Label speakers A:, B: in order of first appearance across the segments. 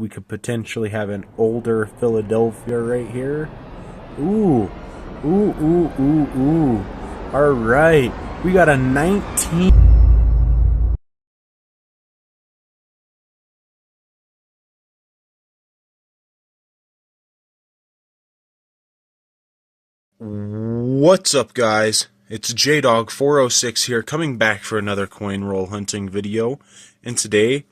A: we could potentially have an older Philadelphia right here. Ooh, ooh, ooh, ooh, ooh. All right, we got a 19.
B: What's up, guys? It's JDog406 here, coming back for another coin roll hunting video. And today,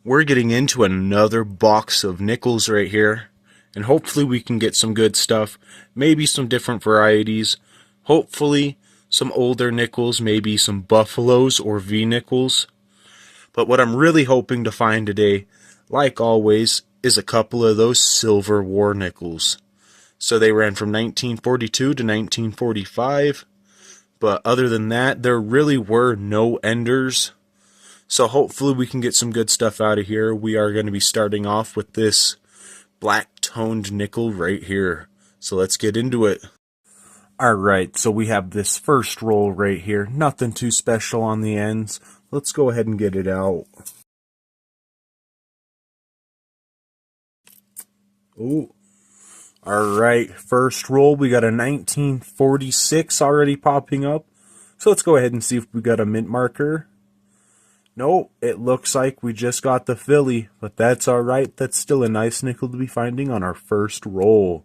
B: we're getting into another box of nickels right here. And hopefully we can get some good stuff, maybe some different varieties, hopefully some older nickels, maybe some buffaloes or V-nickels. But what I'm really hoping to find today, like always, is a couple of those Silver War nickels. So they ran from 1942 to 1945. But other than that, there really were no enders. So hopefully we can get some good stuff out of here. We are going to be starting off with this black toned nickel right here. So let's get into it.
A: All right, so we have this first roll right here. Nothing too special on the ends. Let's go ahead and get it out. Ooh. All right, first roll, we got a 1946 already popping up. So let's go ahead and see if we got a mint marker. Nope, it looks like we just got the Philly, but that's all right. That's still a nice nickel to be finding on our first roll.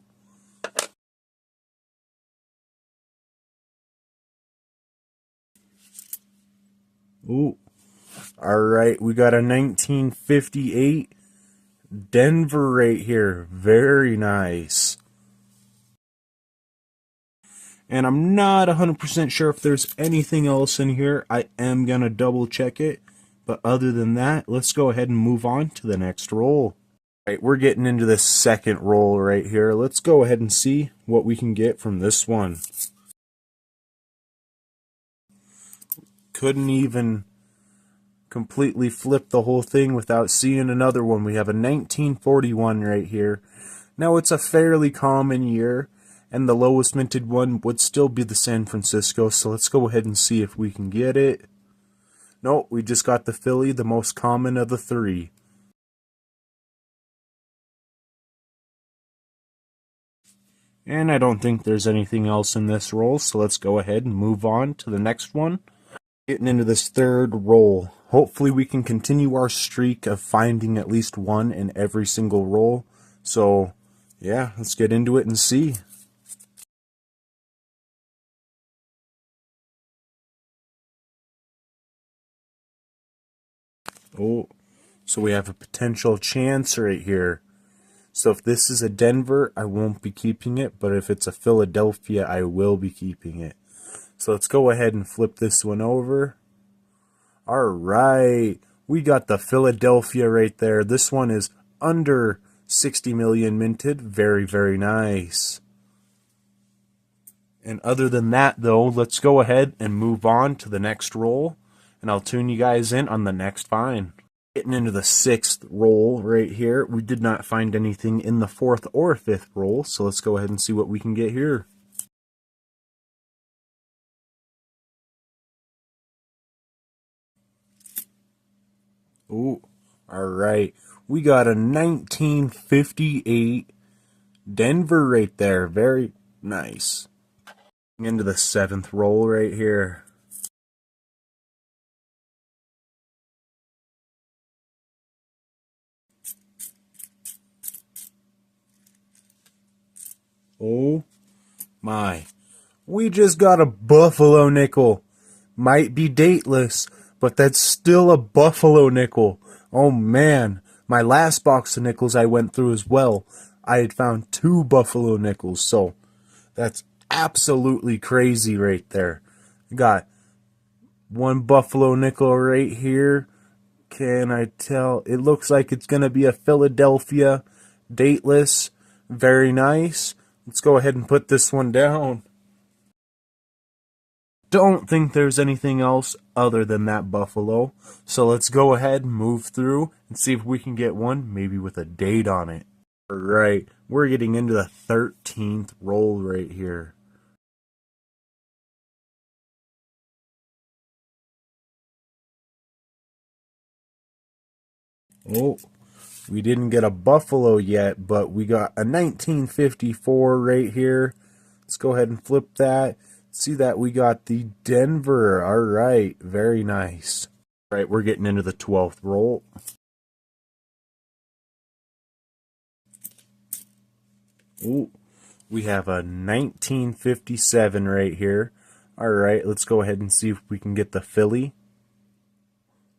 A: Ooh. All right, we got a 1958 Denver right here. Very nice. And I'm not 100% sure if there's anything else in here. I am going to double check it. But other than that, let's go ahead and move on to the next roll. All right, we're getting into the second roll right here. Let's go ahead and see what we can get from this one. Couldn't even completely flip the whole thing without seeing another one. We have a 1941 right here. Now, it's a fairly common year, and the lowest minted one would still be the San Francisco, so let's go ahead and see if we can get it. Nope, we just got the Philly, the most common of the three. And I don't think there's anything else in this roll, so let's go ahead and move on to the next one. Getting into this third roll. Hopefully we can continue our streak of finding at least one in every single roll. So, yeah, let's get into it and see. Oh, so we have a potential chance right here. So if this is a Denver, I won't be keeping it, but if it's a Philadelphia, I will be keeping it. So let's go ahead and flip this one over. All right, we got the Philadelphia right there. This one is under 60 million minted. Very, very nice. And other than that, though, let's go ahead and move on to the next roll, and I'll tune you guys in on the next find. Getting into the sixth roll right here. We did not find anything in the fourth or fifth roll, so let's go ahead and see what we can get here. Ooh, all right. We got a 1958 Denver right there. Very nice. Into the seventh roll right here. Oh my. We just got a Buffalo nickel. Might be dateless, but that's still a Buffalo nickel. Oh man. My last box of nickels I went through as well, I had found 2 Buffalo nickels, so that's absolutely crazy right there. Got 1 Buffalo nickel right here. Can I tell? It looks like it's going to be a Philadelphia dateless. Very nice. Let's go ahead and put this one down. Don't think there's anything else other than that Buffalo. So let's go ahead and move through and see if we can get one, maybe with a date on it. Alright, we're getting into the 13th roll right here. Oh, We didn't get a Buffalo yet, but we got a 1954 right here. Let's go ahead and flip that. See that we got the Denver. All right, very nice. All right, we're getting into the 12th roll. Ooh, we have a 1957 right here. All right, let's go ahead and see if we can get the Philly.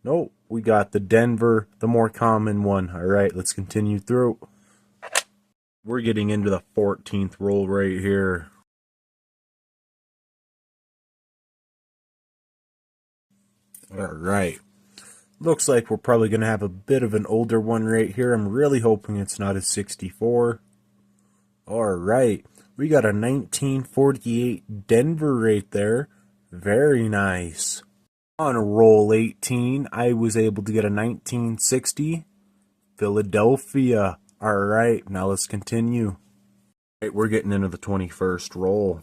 A: Nope, we got the Denver, the more common one. All right, let's continue through. We're getting into the 14th roll right here. All right. Looks like we're probably going to have a bit of an older one right here. I'm really hoping it's not a 64. All right. We got a 1948 Denver right there. Very nice. On roll 18, I was able to get a 1960 Philadelphia. All right. Now let's continue. All right, we're getting into the 21st roll.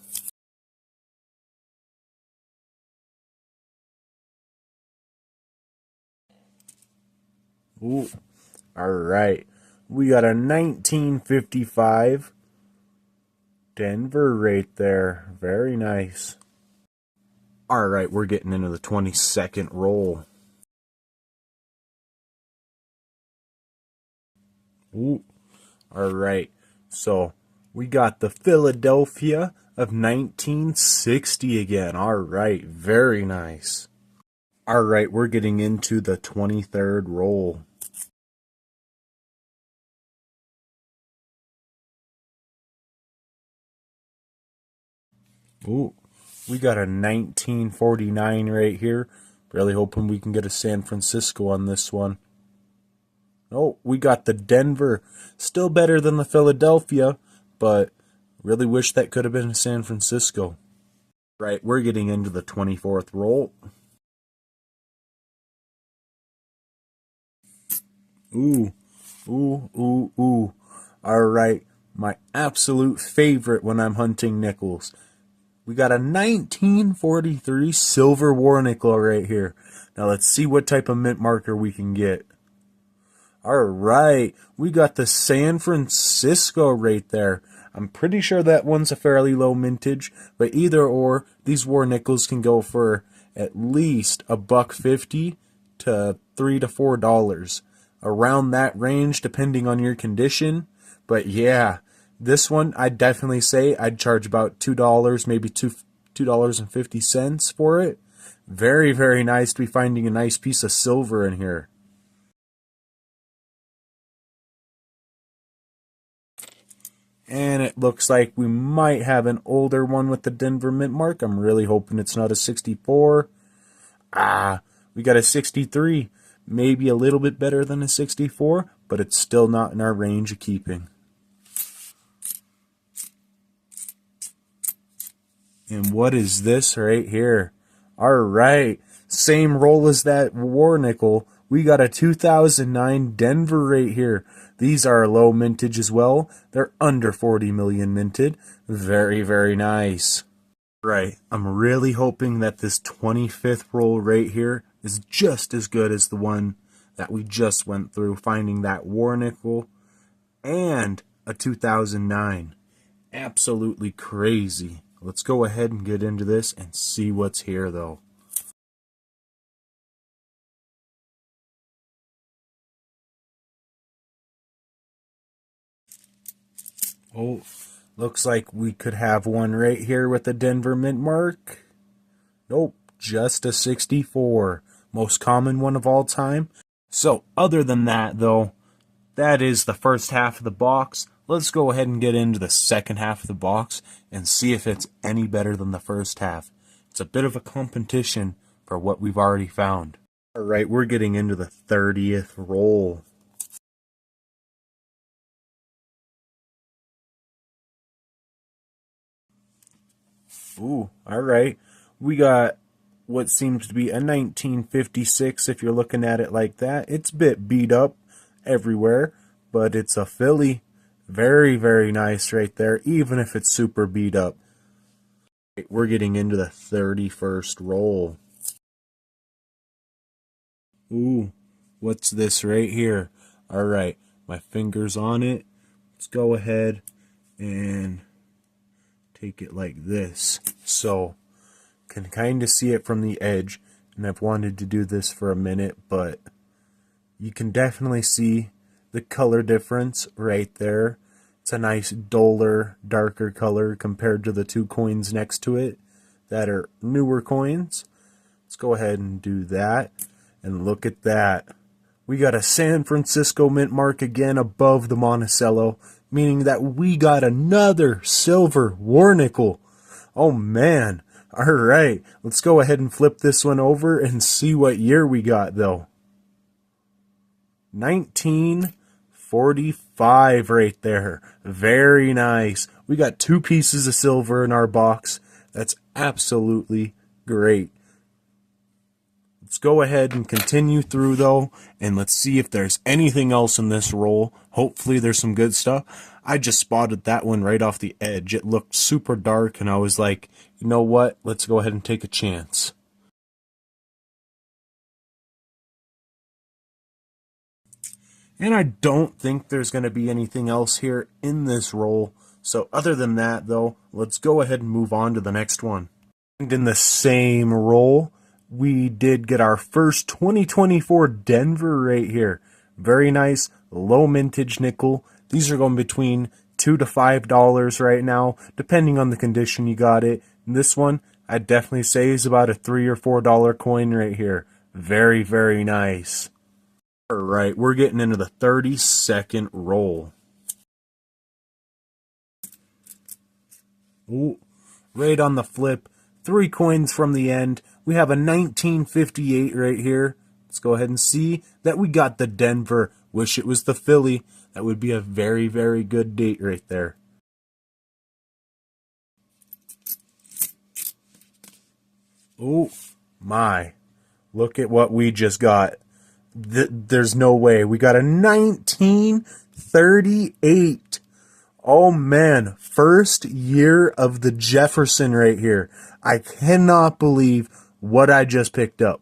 A: Ooh, all right. We got a 1955 Denver right there. Very nice. All right, we're getting into the 22nd roll. Ooh, all right. So we got the Philadelphia of 1960 again. All right, very nice. All right, we're getting into the 23rd roll. Ooh, we got a 1949 right here. Really hoping we can get a San Francisco on this one. Oh, we got the Denver. Still better than the Philadelphia, but really wish that could have been a San Francisco. Right, we're getting into the 24th roll. Ooh, ooh, ooh, ooh. All right, my absolute favorite when I'm hunting nickels. We got a 1943 Silver War nickel right here. Now let's see what type of mint marker we can get. All right, we got the San Francisco right there. I'm pretty sure that one's a fairly low mintage, but either or, these war nickels can go for at least $1.50 to $3 to $4. Around that range, depending on your condition. But yeah, this one, I'd definitely say I'd charge about $2, maybe $2.50 for it. Very, very nice to be finding a nice piece of silver in here. And it looks like we might have an older one with the Denver mint mark. I'm really hoping it's not a 64. We got a 63. Maybe a little bit better than a 64, but it's still not in our range of keeping. And what is this right here? All right, same roll as that war nickel. We got a 2009 Denver right here. These are low mintage as well. They're under 40 million minted. Very, very nice. Right, I'm really hoping that this 25th roll right here is just as good as the one that we just went through, finding that war nickel and a 2009. Absolutely crazy. Let's go ahead and get into this and see what's here, though. Oh, looks like we could have one right here with the Denver mint mark. Nope, just a 64. Most common one of all time. So, other than that, though, that is the first half of the box. Let's go ahead and get into the second half of the box and see if it's any better than the first half. It's a bit of a competition for what we've already found. All right, we're getting into the 30th roll. Ooh, all right. We got what seems to be a 1956 if you're looking at it like that. It's a bit beat up everywhere, but it's a Philly. Very, very nice right there, even if it's super beat up. We're getting into the 31st roll. Ooh, what's this right here? All right, my fingers on it. Let's go ahead and take it like this. So, can kind of see it from the edge. And I've wanted to do this for a minute, but you can definitely see the color difference right there. It's a nice duller, darker color compared to the two coins next to it that are newer coins. Let's go ahead and do that. And look at that. We got a San Francisco mint mark again above the Monticello, meaning that we got another silver war nickel. Oh man. Alright, let's go ahead and flip this one over and see what year we got though. 1945 right there. Very nice. We got 2 pieces of silver in our box. That's absolutely great. Let's go ahead and continue through though, and let's see if there's anything else in this roll. Hopefully there's some good stuff. I just spotted that one right off the edge. It looked super dark and I was like, you know what? Let's go ahead and take a chance. And I don't think there's going to be anything else here in this roll. So other than that though, let's go ahead and move on to the next one. And in the same roll, we did get our first 2024 Denver right here. Very nice, low mintage nickel. These are going between $2 to $5 right now, depending on the condition you got it. And this one, I'd definitely say is about a $3 or $4 coin right here. Very, very nice. Alright, we're getting into the 32nd roll. Ooh, right on the flip. 3 coins from the end. We have a 1958 right here. Let's go ahead and see that we got the Denver. Wish it was the Philly. That would be a very, very good date right there. Oh my. Look at what we just got. There's no way. We got a 1938. Oh man, first year of the Jefferson right here. I cannot believe what I just picked up.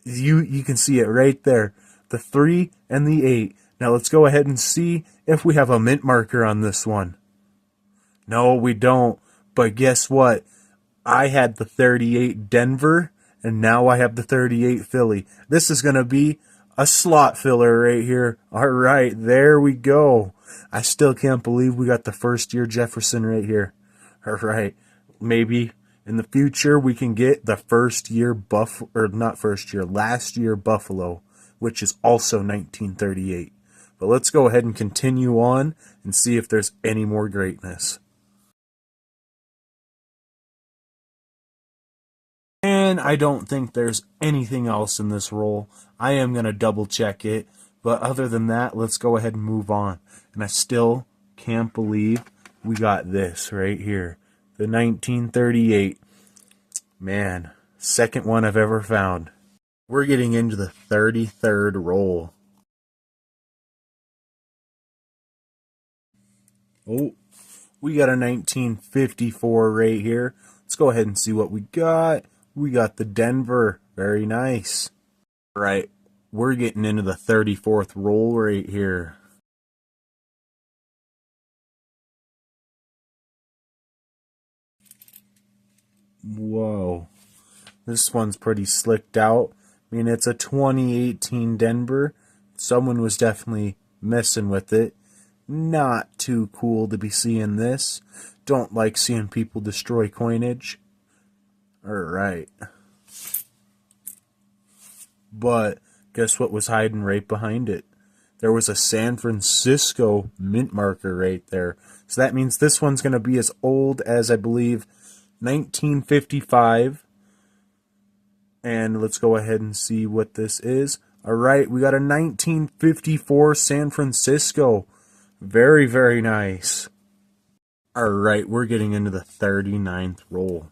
A: You can see it right there. The 3 and the 8. Now let's go ahead and see if we have a mint marker on this one. No, we don't. But guess what? I had the 38 Denver, and now I have the 38 Philly. This is going to be a slot filler right here. All right, there we go. I still can't believe we got the first year Jefferson right here. All right, maybe in the future we can get the last year Buffalo, which is also 1938. But let's go ahead and continue on and see if there's any more greatness. And I don't think there's anything else in this roll. I am going to double check it. But other than that, let's go ahead and move on. And I still can't believe we got this right here. The 1938. Man, second one I've ever found. We're getting into the 33rd roll. Oh, we got a 1954 right here. Let's go ahead and see what we got. We got the Denver. Very nice. All right, we're getting into the 34th roll right here. Whoa. This one's pretty slicked out. I mean, it's a 2018 Denver. Someone was definitely messing with it. Not too cool to be seeing this. Don't like seeing people destroy coinage. Alright. But guess what was hiding right behind it? There was a San Francisco mint marker right there. So that means this one's going to be as old as, I believe, 1955. And let's go ahead and see what this is. Alright, we got a 1954 San Francisco. Very, very nice. Alright, we're getting into the 39th roll.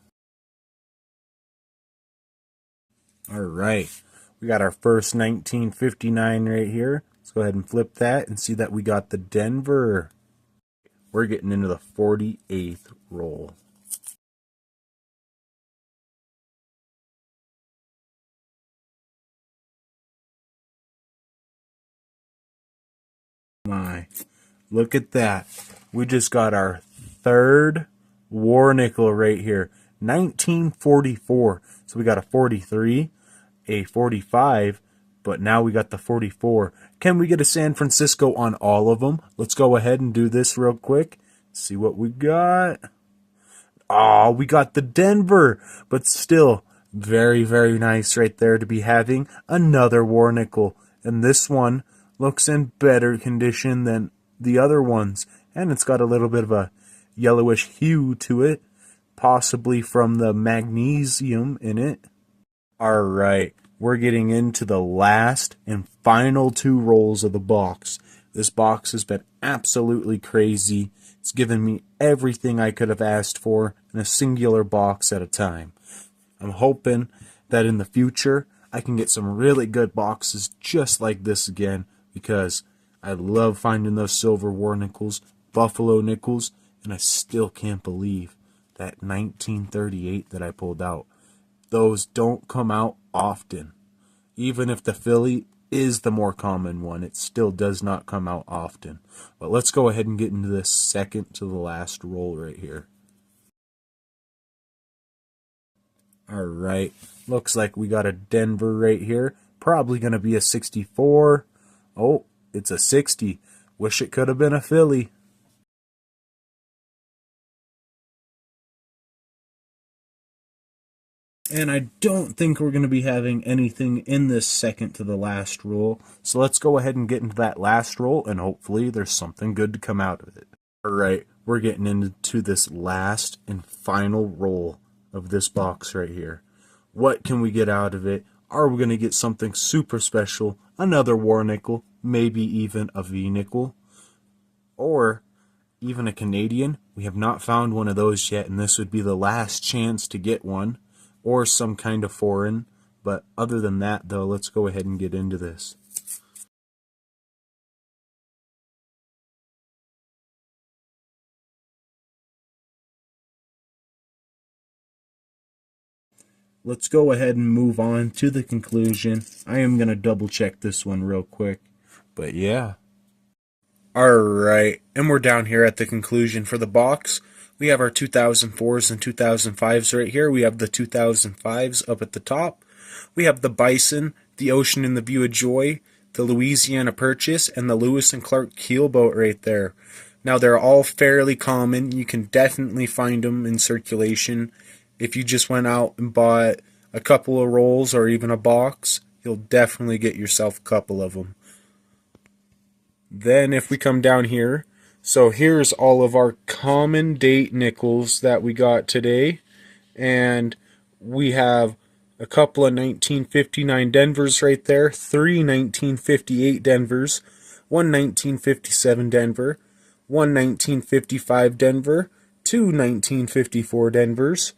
A: Alright, we got our first 1959 right here. Let's go ahead and flip that and see that we got the Denver. We're getting into the 48th roll. My, look at that. We just got our third war nickel right here. 1944. So we got a 43, a 45, but now we got the 44. Can we get a San Francisco on all of them? Let's go ahead and do this real quick. See what we got. Oh, we got the Denver, but still very, very nice right there to be having another war nickel. And this one looks in better condition than the other ones. And it's got a little bit of a yellowish hue to it, possibly from the magnesium in it. Alright, we're getting into the last and final two rolls of the box. This box has been absolutely crazy. It's given me everything I could have asked for in a singular box at a time. I'm hoping that in the future I can get some really good boxes just like this again, because I love finding those silver war nickels, buffalo nickels, and I still can't believe that 1938 that I pulled out. Those don't come out often. Even if the Philly is the more common one, it still does not come out often. But let's go ahead and get into this second to the last roll right here. Alright, looks like we got a Denver right here. Probably going to be a 64. Oh, it's a 60. Wish it could have been a Philly. And I don't think we're going to be having anything in this second to the last roll. So let's go ahead and get into that last roll, and hopefully there's something good to come out of it. Alright, we're getting into this last and final roll of this box right here. What can we get out of it? Are we going to get something super special? Another war nickel, maybe even a V nickel, or even a Canadian? We have not found one of those yet, and this would be the last chance to get one. Or some kind of foreign. But other than that, though, let's go ahead and get into this. Let's go ahead and move on to the conclusion. I am going to double check this one real quick. But yeah. Alright, and we're down here at the conclusion for the box. We have our 2004s and 2005s right here. We have the 2005s up at the top. We have the Bison, the Ocean and the View of Joy, the Louisiana Purchase, and the Lewis and Clark keelboat right there. Now, they're all fairly common. You can definitely find them in circulation. If you just went out and bought a couple of rolls or even a box, you'll definitely get yourself a couple of them. Then if we come down here, so here's all of our common date nickels that we got today. And we have a couple of 1959 Denvers right there, 3 1958 Denvers, 1 1957 Denver, 1 1955 Denver, 2 1954 Denvers,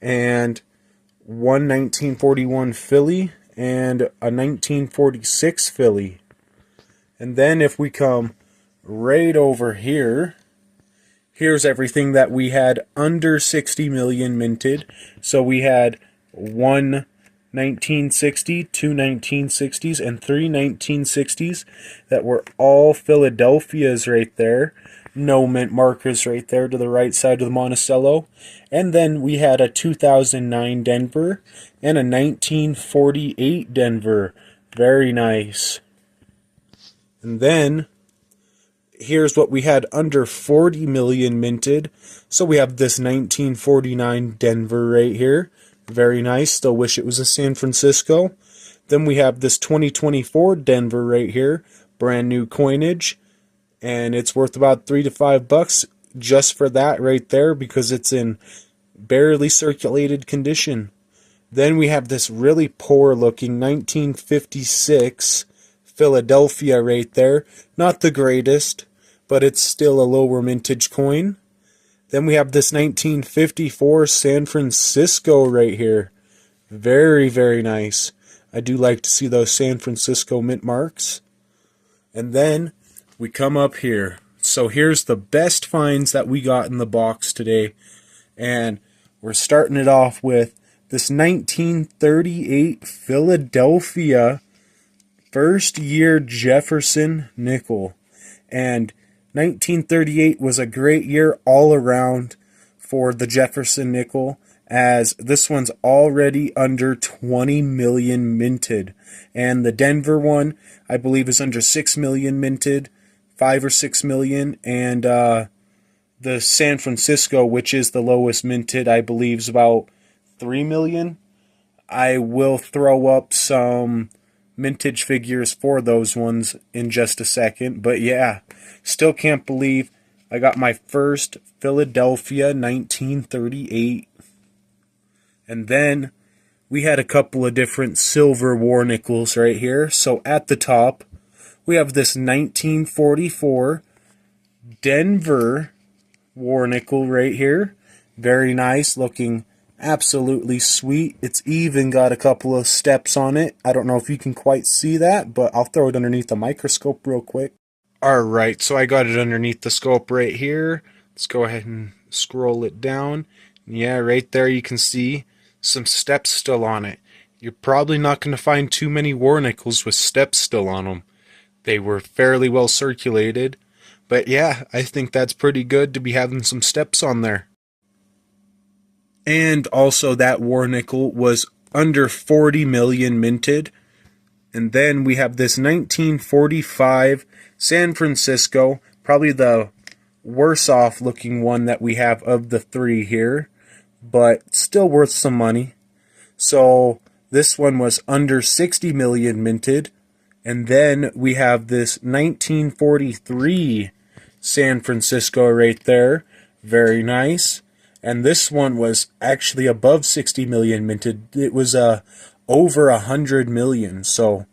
A: and 1 1941 Philly, and a 1946 Philly. And then if we come right over here, here's everything that we had under 60 million minted. So we had 1 1960, 2 1960s, and 3 1960s that were all Philadelphias right there. No mint markers right there to the right side of the Monticello. And then we had a 2009 Denver and a 1948 Denver. Very nice. And then here's what we had under 40 million minted. So we have this 1949 Denver right here. Very nice. Still wish it was a San Francisco. Then we have this 2024 Denver right here. Brand new coinage. And it's worth about $3 to $5 just for that right there, because it's in barely circulated condition. Then we have this really poor looking 1956 Philadelphia right there. Not the greatest, but it's still a lower mintage coin. Then we have this 1954 San Francisco right here. Very, very nice. I do like to see those San Francisco mint marks. And then we come up here. So here's the best finds that we got in the box today. And we're starting it off with this 1938 Philadelphia first year Jefferson nickel. And 1938 was a great year all around for the Jefferson nickel, as this one's already under 20 million minted. And the Denver one, I believe, is under 6 million minted, 5 or 6 million. And the San Francisco, which is the lowest minted, I believe, is about 3 million. I will throw up some mintage figures for those ones in just a second. But yeah, still can't believe I got my first Philadelphia 1938. And then we had a couple of different silver war nickels right here. So at the top, we have this 1944 Denver war nickel right here. Very nice, looking absolutely sweet. It's even got a couple of steps on it. I don't know if you can quite see that, but I'll throw it underneath the microscope real quick. Alright, so I got it underneath the scope right here. Let's go ahead and scroll it down. Yeah, right there you can see some steps still on it. You're probably not going to find too many war nickels with steps still on them. They were fairly well circulated. But yeah, I think that's pretty good to be having some steps on there. And also that war nickel was under 40 million minted. And then we have this 1945 San Francisco, probably the worse off looking one that we have of the three here, but still worth some money. So this one was under 60 million minted. And then we have this 1943 San Francisco right there. Very nice. And this one was actually above 60 million minted. It was over 100 million. So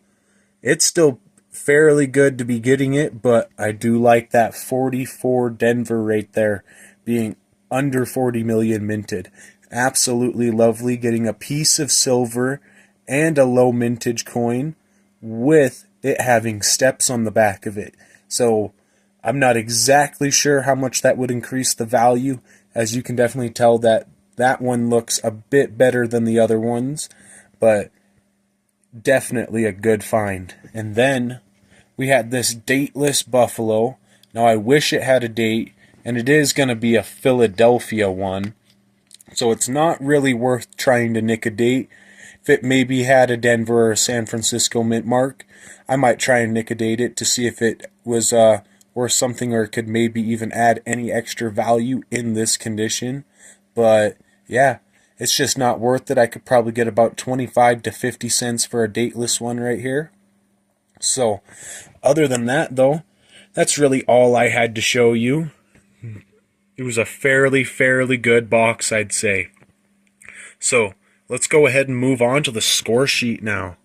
A: it's still fairly good to be getting it, but I do like that 44 Denver right there being under 40 million minted. Absolutely lovely, getting a piece of silver and a low mintage coin with it having steps on the back of it. So I'm not exactly sure how much that would increase the value. As you can definitely tell that that one looks a bit better than the other ones, but definitely a good find. And then we had this dateless buffalo. Now I wish it had a date, and it is going to be a Philadelphia one. So it's not really worth trying to nick a date. If it maybe had a Denver or a San Francisco mint mark, I might try and nick a date it to see if it was worth something, or could maybe even add any extra value in this condition. But yeah, it's just not worth it. I could probably get about 25 to 50 cents for a dateless one right here. So other than that though, that's really all I had to show you. It was a fairly good box, I'd say. So let's go ahead and move on to the score sheet now.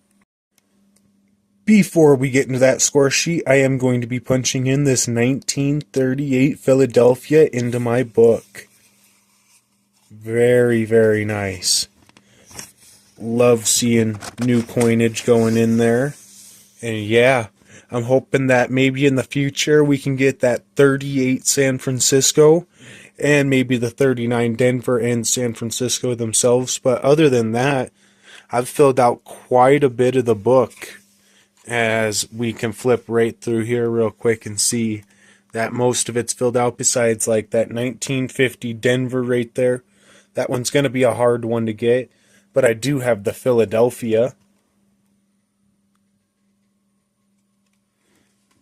A: Before we get into that score sheet, I am going to be punching in this 1938 Philadelphia into my book. Very nice. Love seeing new coinage going in there. And yeah, I'm hoping that maybe in the future we can get that 38 San Francisco and maybe the 39 Denver and San Francisco themselves. But other than that, I've filled out quite a bit of the book, as we can flip right through here real quick and see that most of it's filled out, besides like that 1950 Denver right there. That one's going to be a hard one to get, but I do have the Philadelphia.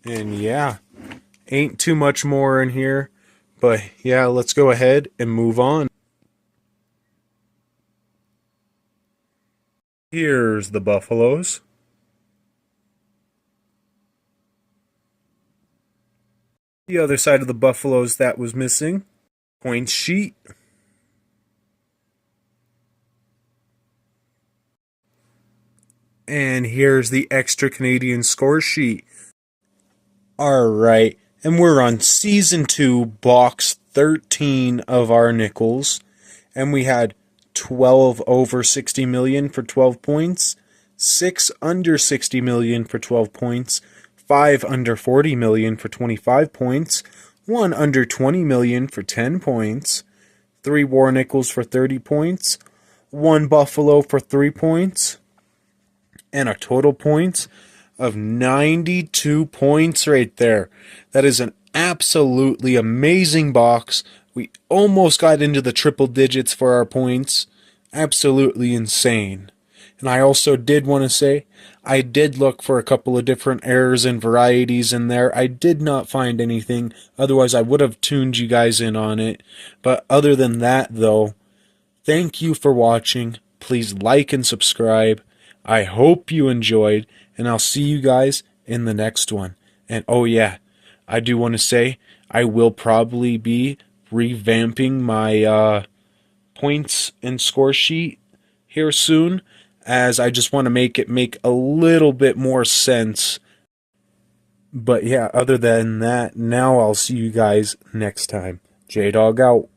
A: And yeah, ain't too much more in here, but yeah, let's go ahead and move on. Here's the Buffaloes. The other side of the Buffaloes that was missing. Coin sheet. And here's the extra Canadian score sheet. Alright, and we're on Season 2, Box 13 of our nickels. And we had 12 over 60 million for 12 points, 6 under 60 million for 12 points, 5 under 40 million for 25 points, 1 under 20 million for 10 points, 3 war nickels for 30 points, 1 buffalo for 3 points, and our total points of 92 points right there. That is an absolutely amazing box. We almost got into the triple digits for our points. Absolutely insane. And I also did want to say, I did look for a couple of different errors and varieties in there. I did not find anything. Otherwise, I would have tuned you guys in on it. But other than that, though, thank you for watching. Please like and subscribe. I hope you enjoyed, and I'll see you guys in the next one. And oh yeah, I do want to say, I will probably be revamping my points and score sheet here soon, as I just want to make it make a little bit more sense. But yeah, other than that, now I'll see you guys next time. J-Dog out.